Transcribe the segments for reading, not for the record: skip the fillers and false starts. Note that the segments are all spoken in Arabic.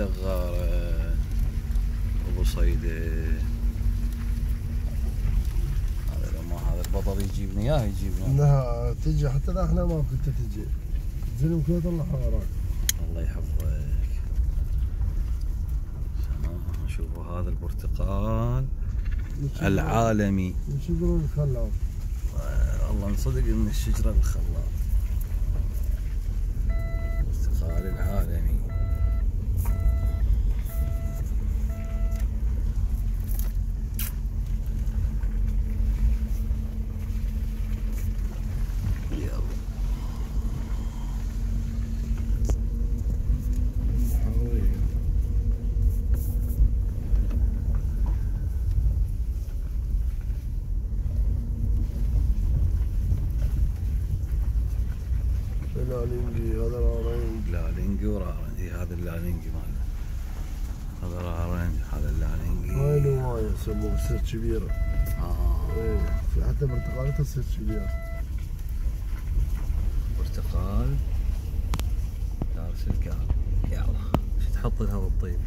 دغارة ابو صيدة. هذا لو ما هذا البطل يجيبني اياه يجيبني. لا تجي حتى لا احنا ما كنت تجي. زين كذا طلع وراك. الله يحفظك. شوفوا هذا البرتقال العالمي. شجرة الخلاط. والله نصدق ان الشجرة الخلاط. البرتقال العالمي. اللالينجي هذا الأورنج. لالينجي ورارنجي. هذا اللالينجي ماله. هذا الأورنج هذا اللالينجي. هاي نوايا يسموه سير كبيرة. ايه في حتى برتقالته سير كبيرة. برتقال دارس الكعب. يا الله ايش تحط لها بالطيب.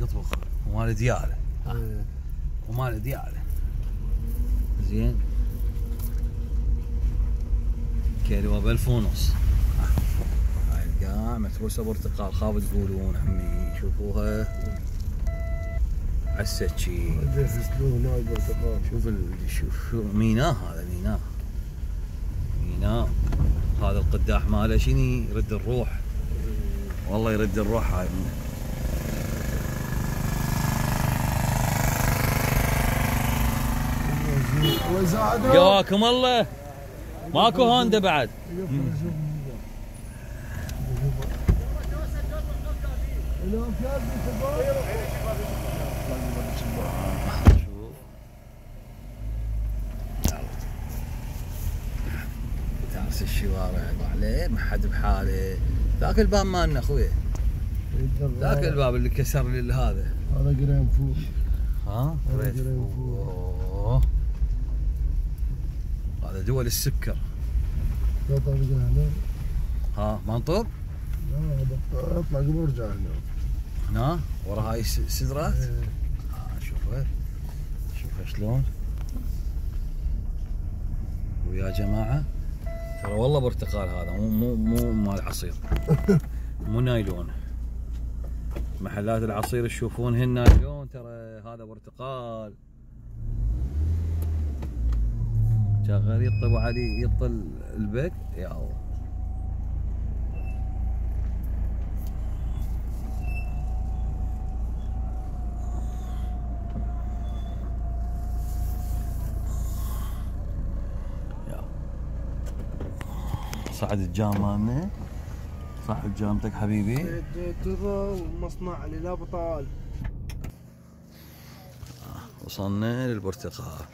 اطبخ ومال دياله. ومال دياله زين. كيلو ب1500. هاي القاع متروسه برتقال خاب تقولون عمي. شوفوها عسكي. يغسلوه هناك برتقال. شوف ميناء. هذا ميناء. هذا القداح ماله شنو يرد الروح. والله يرد الروح. هاي قواكم الله. ماكو هوندا بعد. تارس الشوارع عليه ما حد بحاله. ذاك الباب مالنا اخوي. ذاك الباب اللي كسر لي هذا. هذا جرين فول. ها؟ جرين فول. هذا دول السكر. ها منطور؟ لا اطلع قبل ارجع هنا. هنا ورا هاي السدرات؟ شوفها شلون. ويا جماعة ترى والله برتقال هذا مو مال عصير. مو نايلون. محلات العصير تشوفون هن نايلون ترى هذا برتقال. شغال يطب علي يطل البيت يا الله. صعد الجام مالنا. صعد جامتك حبيبي. ترى المصنع اللي لا بطال. وصلنا للبرتقال.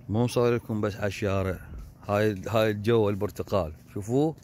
مو مصور لكم بس على الشارع. هاي الجو البرتقال شوفوه.